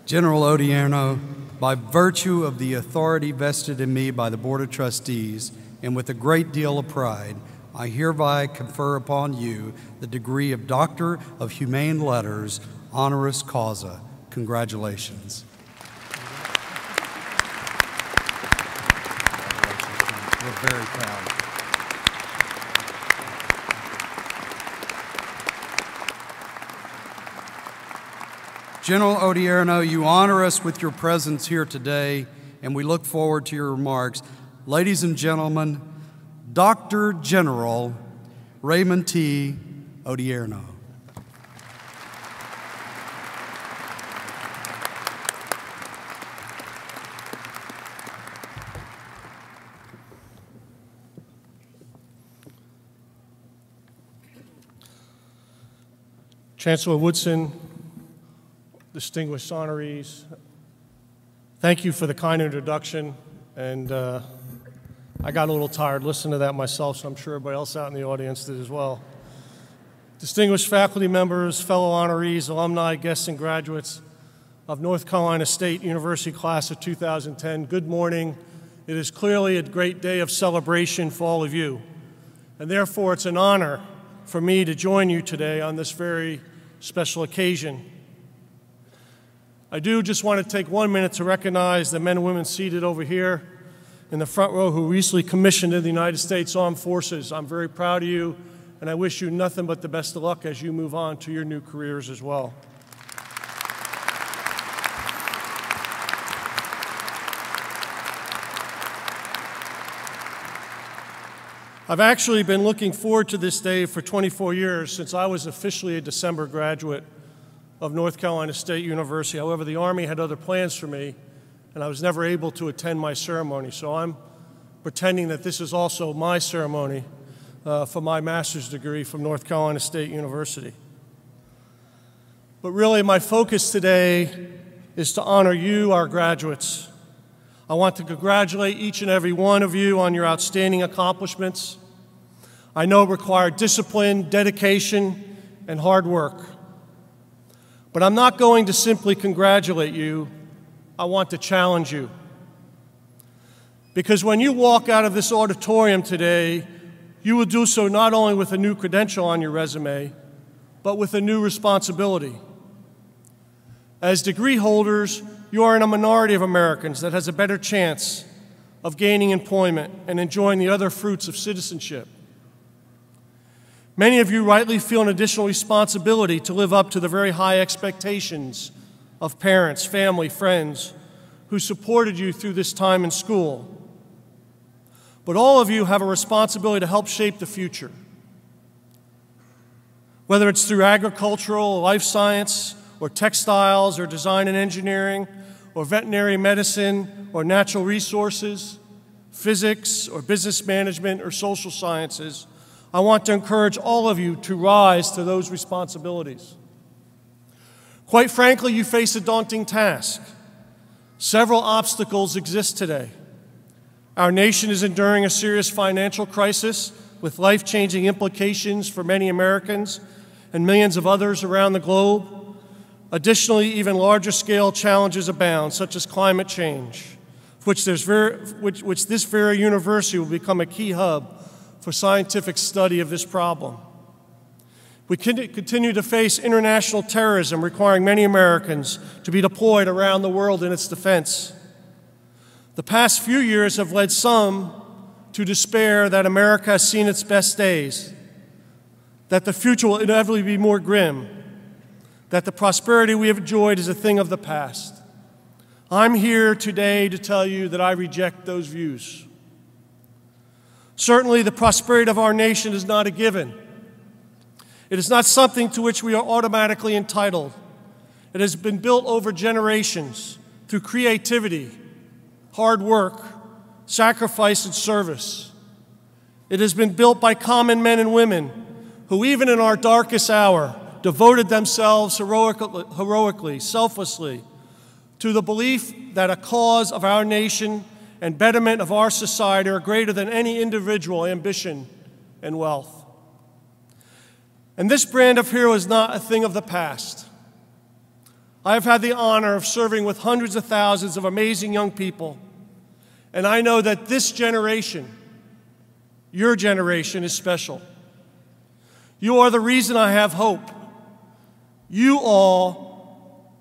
General Odierno, by virtue of the authority vested in me by the Board of Trustees, and with a great deal of pride, I hereby confer upon you the degree of Doctor of Humane Letters, honoris causa. Congratulations. We're very proud. General Odierno, you honor us with your presence here today, and we look forward to your remarks. Ladies and gentlemen, Dr. General Raymond T. Odierno. Chancellor Woodson, distinguished honorees, thank you for the kind introduction, and I got a little tired listening to that myself, so I'm sure everybody else out in the audience did as well. Distinguished faculty members, fellow honorees, alumni, guests, and graduates of North Carolina State University class of 2010, good morning. It is clearly a great day of celebration for all of you, and therefore it's an honor for me to join you today on this very special occasion. I do just want to take 1 minute to recognize the men and women seated over here in the front row who recently commissioned in the United States Armed Forces. I'm very proud of you, and I wish you nothing but the best of luck as you move on to your new careers as well. I've actually been looking forward to this day for 24 years since I was officially a December graduate of North Carolina State University. However, the Army had other plans for me, and I was never able to attend my ceremony. So I'm pretending that this is also my ceremony for my master's degree from North Carolina State University. But really, my focus today is to honor you, our graduates. I want to congratulate each and every one of you on your outstanding accomplishments. I know it required discipline, dedication, and hard work. But I'm not going to simply congratulate you, I want to challenge you. Because when you walk out of this auditorium today, you will do so not only with a new credential on your resume, but with a new responsibility. As degree holders, you are in a minority of Americans that has a better chance of gaining employment and enjoying the other fruits of citizenship. Many of you rightly feel an additional responsibility to live up to the very high expectations of parents, family, friends who supported you through this time in school. But all of you have a responsibility to help shape the future. Whether it's through agricultural, life science, or textiles, or design and engineering, or veterinary medicine, or natural resources, physics, or business management, or social sciences, I want to encourage all of you to rise to those responsibilities. Quite frankly, you face a daunting task. Several obstacles exist today. Our nation is enduring a serious financial crisis with life-changing implications for many Americans and millions of others around the globe. Additionally, even larger scale challenges abound, such as climate change, which this very university will become a key hub for scientific study of this problem. We continue to face international terrorism requiring many Americans to be deployed around the world in its defense. The past few years have led some to despair that America has seen its best days, that the future will inevitably be more grim, that the prosperity we have enjoyed is a thing of the past. I'm here today to tell you that I reject those views. Certainly, the prosperity of our nation is not a given. It is not something to which we are automatically entitled. It has been built over generations through creativity, hard work, sacrifice, and service. It has been built by common men and women who, even in our darkest hour, devoted themselves heroically, selflessly, to the belief that a cause of our nation and betterment of our society are greater than any individual ambition and wealth. And this brand of hero is not a thing of the past. I've had the honor of serving with hundreds of thousands of amazing young people, and I know that this generation, your generation, is special. You are the reason I have hope. All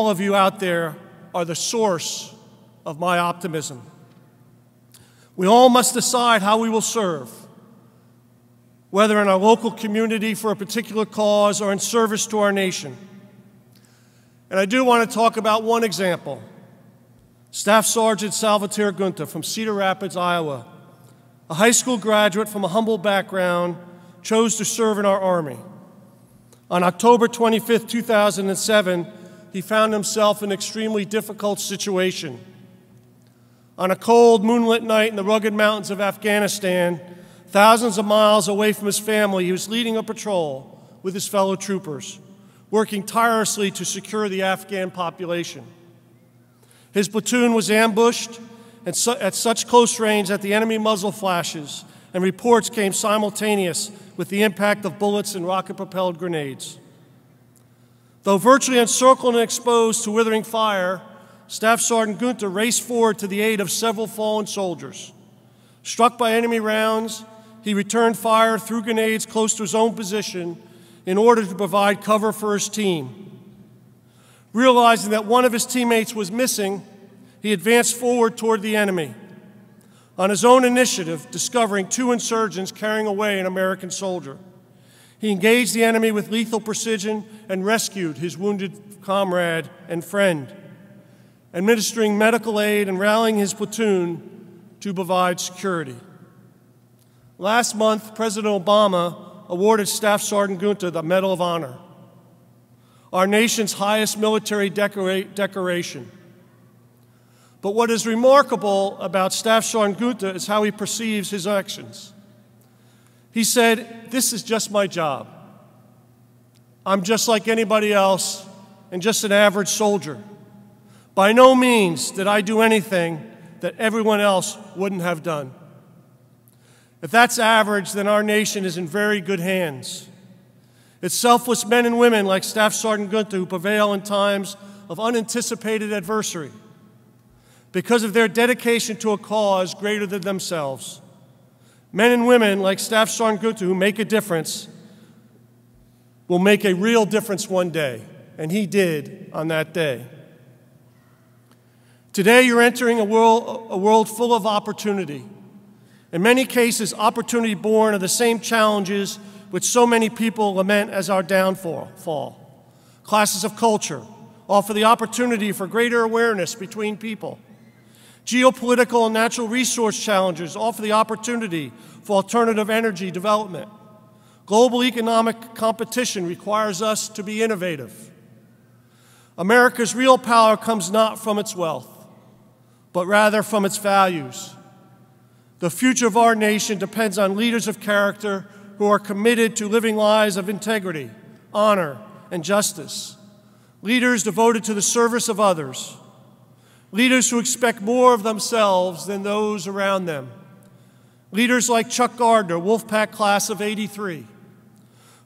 of you out there, are the source of my optimism. We all must decide how we will serve, whether in our local community for a particular cause or in service to our nation. And I do want to talk about one example. Staff Sergeant Salvatore Gunter from Cedar Rapids, Iowa, a high school graduate from a humble background, chose to serve in our Army. On October 25, 2007, he found himself in an extremely difficult situation. On a cold, moonlit night in the rugged mountains of Afghanistan, thousands of miles away from his family, he was leading a patrol with his fellow troopers, working tirelessly to secure the Afghan population. His platoon was ambushed at such close range that the enemy muzzle flashes and reports came simultaneous with the impact of bullets and rocket-propelled grenades. Though virtually encircled and exposed to withering fire, Staff Sergeant Gunter raced forward to the aid of several fallen soldiers. Struck by enemy rounds, he returned fire through grenades close to his own position in order to provide cover for his team. Realizing that one of his teammates was missing, he advanced forward toward the enemy, on his own initiative, discovering two insurgents carrying away an American soldier. He engaged the enemy with lethal precision and rescued his wounded comrade and friend, administering medical aid and rallying his platoon to provide security. Last month, President Obama awarded Staff Sergeant Gunter the Medal of Honor, our nation's highest military decoration. But what is remarkable about Staff Sergeant Gunter is how he perceives his actions. He said, "This is just my job. I'm just like anybody else and just an average soldier. By no means did I do anything that everyone else wouldn't have done." If that's average, then our nation is in very good hands. It's selfless men and women like Staff Sergeant Gunter who prevail in times of unanticipated adversity because of their dedication to a cause greater than themselves. Men and women like Staff Sergeant Gunter who make a difference will make a real difference one day, and he did on that day. Today you're entering a world full of opportunity. In many cases, opportunity born of the same challenges which so many people lament as our downfall. Classes of culture offer the opportunity for greater awareness between people. Geopolitical and natural resource challenges offer the opportunity for alternative energy development. Global economic competition requires us to be innovative. America's real power comes not from its wealth, but rather from its values. The future of our nation depends on leaders of character who are committed to living lives of integrity, honor, and justice. Leaders devoted to the service of others. Leaders who expect more of themselves than those around them. Leaders like Chuck Gardner, Wolfpack Class of '83,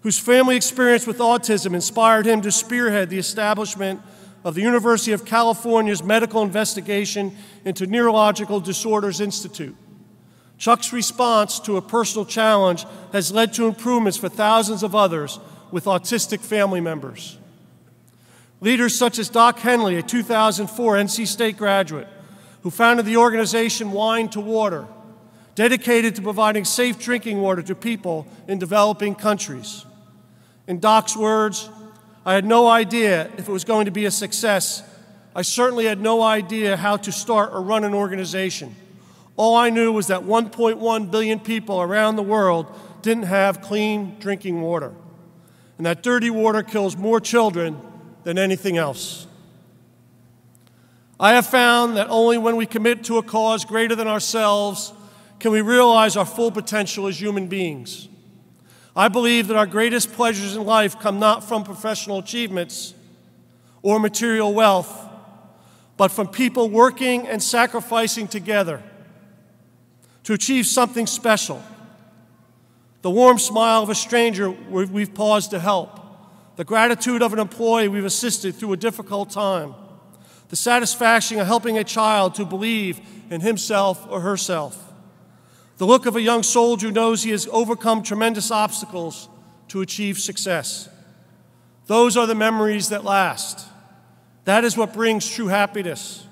whose family experience with autism inspired him to spearhead the establishment of the University of California's Medical Investigation into Neurological Disorders Institute. Chuck's response to a personal challenge has led to improvements for thousands of others with autistic family members. Leaders such as Doc Henley, a 2004 NC State graduate, who founded the organization Wine to Water, dedicated to providing safe drinking water to people in developing countries. In Doc's words, "I had no idea if it was going to be a success. I certainly had no idea how to start or run an organization. All I knew was that 1.1 billion people around the world didn't have clean drinking water, and that dirty water kills more children than anything else." I have found that only when we commit to a cause greater than ourselves can we realize our full potential as human beings. I believe that our greatest pleasures in life come not from professional achievements or material wealth, but from people working and sacrificing together to achieve something special. The warm smile of a stranger we've paused to help, the gratitude of an employee we've assisted through a difficult time, the satisfaction of helping a child to believe in himself or herself, the look of a young soldier who knows he has overcome tremendous obstacles to achieve success. Those are the memories that last. That is what brings true happiness.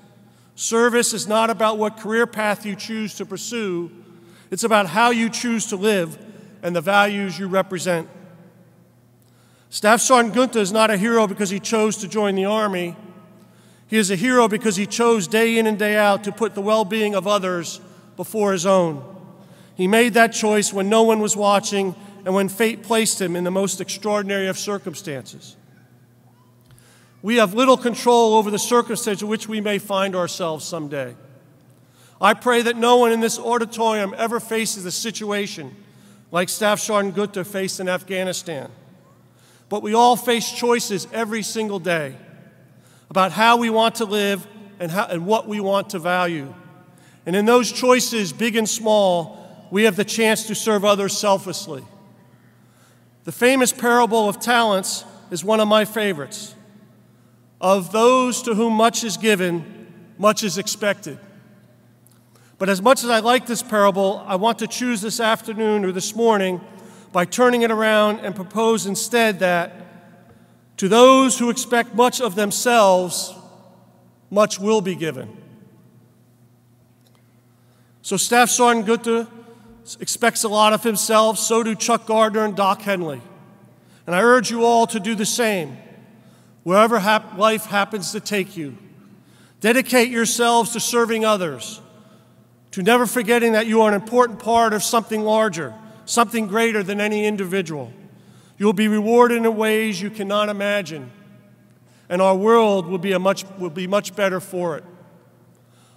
Service is not about what career path you choose to pursue. It's about how you choose to live and the values you represent. Staff Sergeant Gunther is not a hero because he chose to join the Army. He is a hero because he chose day in and day out to put the well-being of others before his own. He made that choice when no one was watching and when fate placed him in the most extraordinary of circumstances. We have little control over the circumstances in which we may find ourselves someday. I pray that no one in this auditorium ever faces a situation like Staff Sergeant Gunther faced in Afghanistan. But we all face choices every single day about how we want to live and what we want to value. And in those choices, big and small, we have the chance to serve others selflessly. The famous parable of talents is one of my favorites. Of those to whom much is given, much is expected. But as much as I like this parable, I want to choose this afternoon or this morning by turning it around and propose instead that to those who expect much of themselves, much will be given. So Staff Sergeant Gunther expects a lot of himself, so do Chuck Gardner and Doc Henley. And I urge you all to do the same, wherever life happens to take you. Dedicate yourselves to serving others, to never forgetting that you are an important part of something larger, something greater than any individual. You'll be rewarded in ways you cannot imagine, and our world will be much better for it.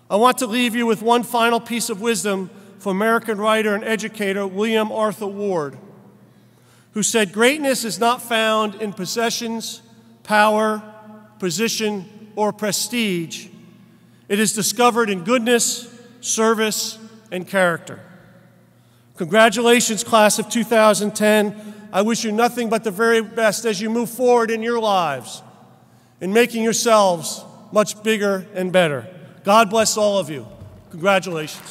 I want to leave you with one final piece of wisdom from American writer and educator William Arthur Ward, who said, "Greatness is not found in possessions, power, position, or prestige. It is discovered in goodness, service, and character." Congratulations, class of 2010. I wish you nothing but the very best as you move forward in your lives, in making yourselves much bigger and better. God bless all of you. Congratulations.